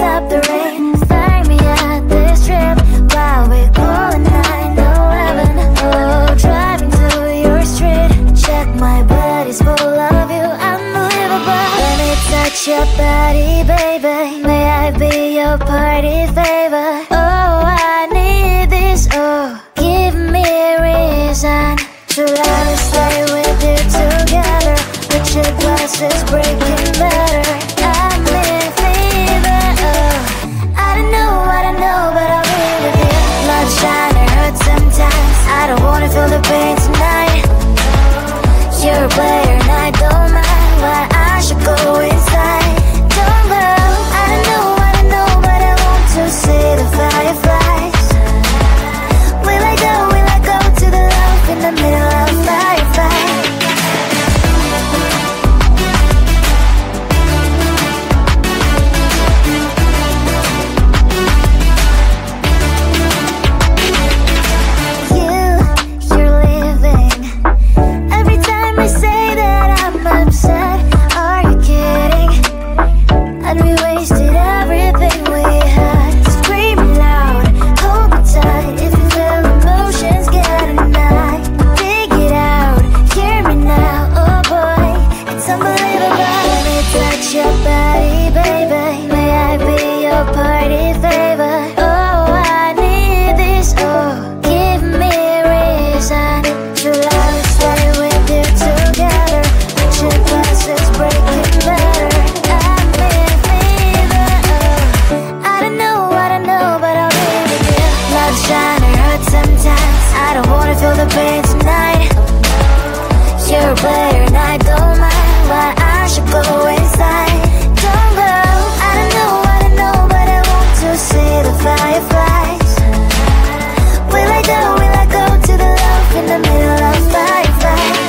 stop the rain. Find me at this trip while we're going 9/11. Oh, driving to your street, check my body's full of you, unbelievable. Let me touch your body, baby. May I be your party favor? Oh, I need this. Oh, give me a reason to let us stay with you together. With your glasses breaking better. I'm in fever. Oh, I don't know, but I'll be with you. Blood shine, it hurts sometimes. I don't wanna feel the pain tonight. You're a player and I don't mind. Why I should go inside. Don't go. I don't know, but I want to see the fireflies. Will I go to the love in the middle of firefight? You're leaving. Every time I say that I'm upset, are you kidding? And we wasted everything we had. Screaming loud, hold me tight. If you feel emotions getting high, dig it out, hear me now. Oh boy, it's unbelievable. Let me touch your body, baby. May I be your party favor? Oh, I need this. Oh, give me a reason to let us stay with you together. With your glasses breaking better. I'm in fever. Oh, I don't know, but I'll be with you. Blood shine, it hurts sometimes. I don't wanna feel the pain tonight. You're a player and I don't mind. Why I should go inside. Don't go. I don't know, but I want to see the fireflies. Will I go to the love in the middle of firefight?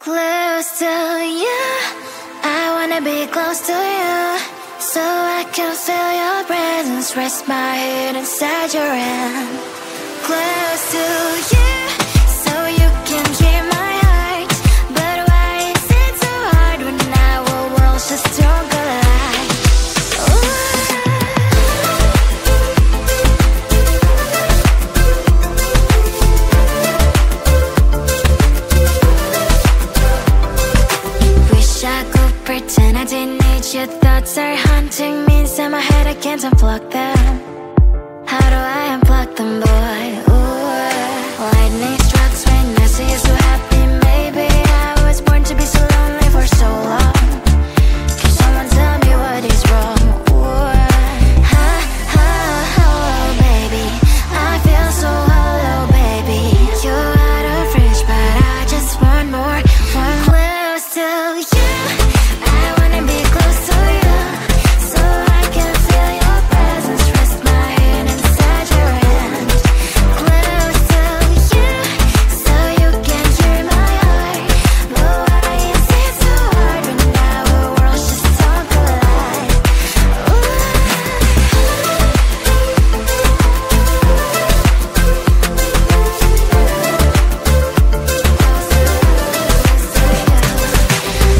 Close to you, I wanna wanna be close to you, so I can feel your presence. Rest my head inside your hand. Close to you, so you can hear my heart. But why is it so hard when our worlds just don't collide? Wish I could pretend I didn't need your thoughts are haunting me inside my head. I can't unplug them. How do I unplug them, boy? Ooh, lightning strikes when I see you so happy. Maybe I was born to be so lonely for so long. Can someone tell me what is wrong? Ooh, ha, ha, oh, baby, I feel so hollow, baby. You're out of reach, but I just want more, one close to you. I wanna be close to you, so I can feel your presence. Rest my head inside your hand. Close to you, so you can hear my heart. But why is it so hard when our worlds just don't collide?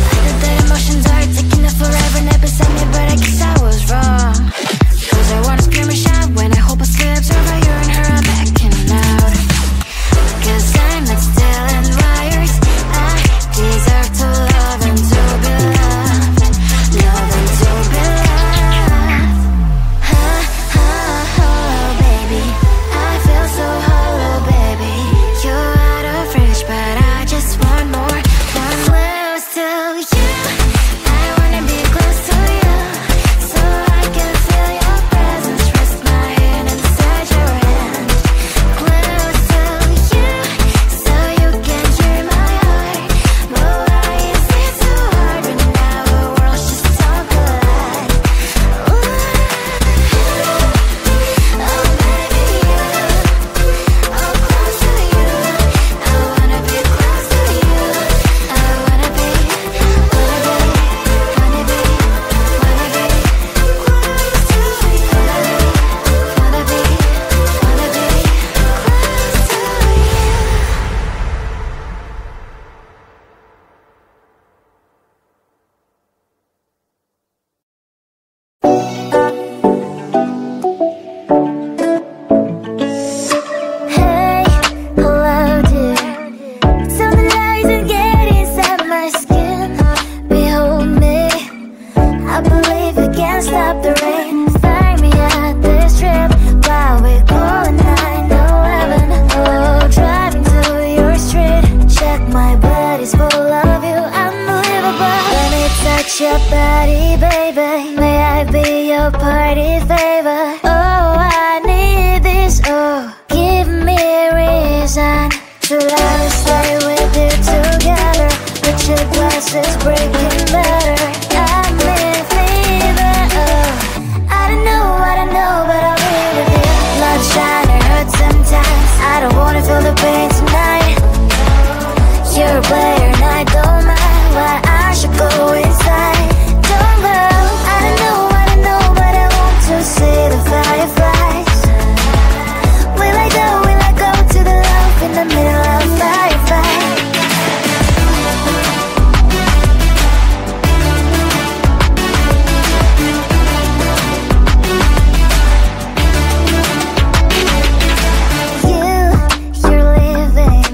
I know that emotions are taking up forever, never sent me, but I guess I was wrong. Cause I wanna scream and shout when I hope I slip over you and her, I'm backing out. Cause I'm not stealing wires. I deserve to love and to be loved. Love and to be loved. Ha, ha, oh, baby, I feel so hollow, baby. You're out of reach, but I just want more, one close to you. I wanna be close to you, so I can feel your presence. Rest my head inside your hand. Close to you, so you can hear my heart. But why is it so hard when our worlds just don't collide? Ooh, oh baby, oh close to you. I wanna be close to you. I wanna be, wanna be, wanna be, wanna be close to you. Wanna be, wanna be close to you. Hey, hello dear. Tell the lies that get inside my skin. Behold me, I believe we can stop the rain. Find me at this trip while we calling 911. Oh, driving to your street. Check my body's full of you, unbelievable. Let me touch your body, baby. May I be your party favor? Oh, I need this. Oh, give me a reason to let us stay with you together. With your glasses breaking better. I'm in fever. Oh, I don't know, but I'll be with you. Blood shine, it hurts sometimes. I don't wanna feel the pain tonight. You're a player and I don't mind. Why I should go inside. Don't go. I don't know, but I want to see the fireflies. Will I go to the love in the middle of firefight? You're leaving.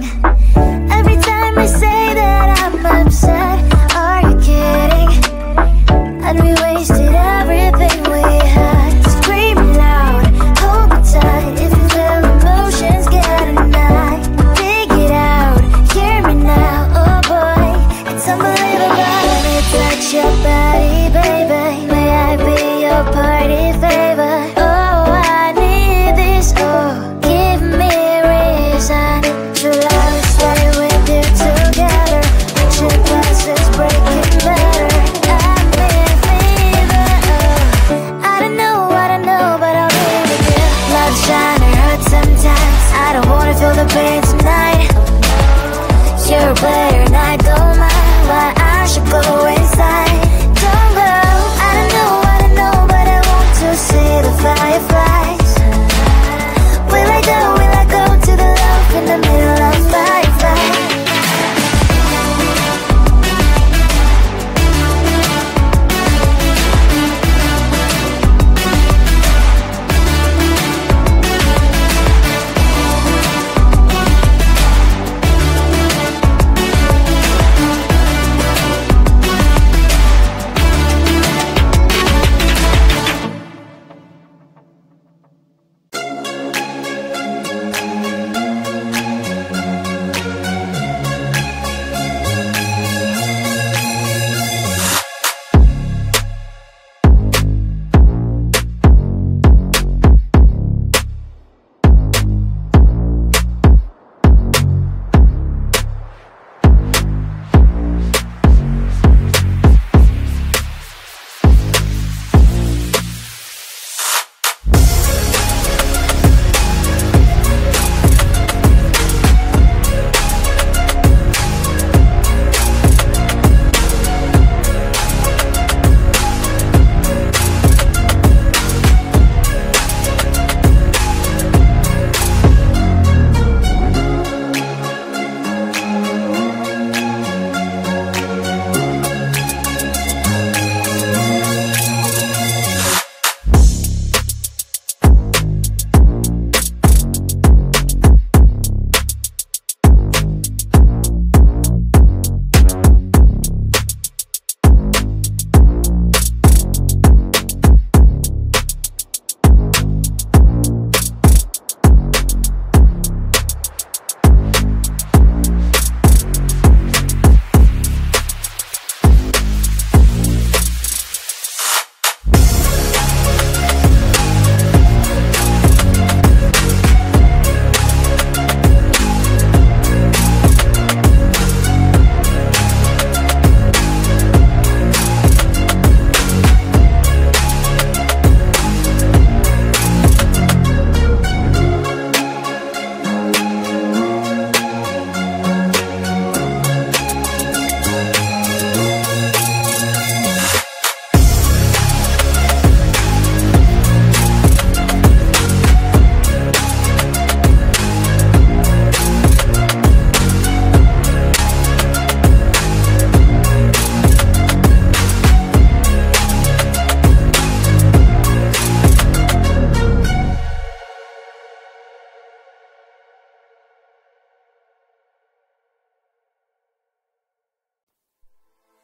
Every time I say that I'm upset, are you kidding? And we wasted everything we had. Screaming loud, hold me tight. If you feel emotions getting high, dig it out, hear me now. Oh boy, it's unbelievable. Let me touch your body, baby. May I be your party favor? Oh, I need this. Oh, give me a reason to let us stay with you together. With your glasses breaking better. I'm in fever.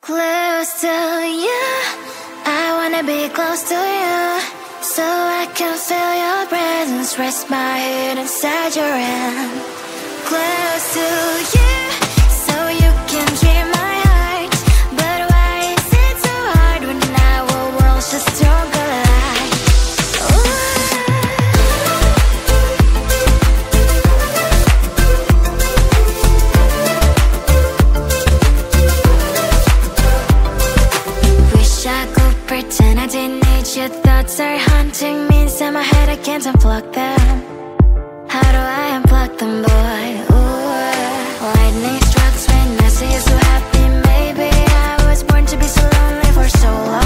Close to you, I wanna be close to you, so I can feel your presence, rest my head inside your hand. Close to you, so you can dream my heart, but why is it so hard when our worlds just don't collide? Wish I could pretend I didn't need your thoughts are haunting me inside my head, I can't unplug them. How do I unplug them, boy? Ooh, lightning strikes when I see you so happy. Maybe I was born to be so lonely for so long.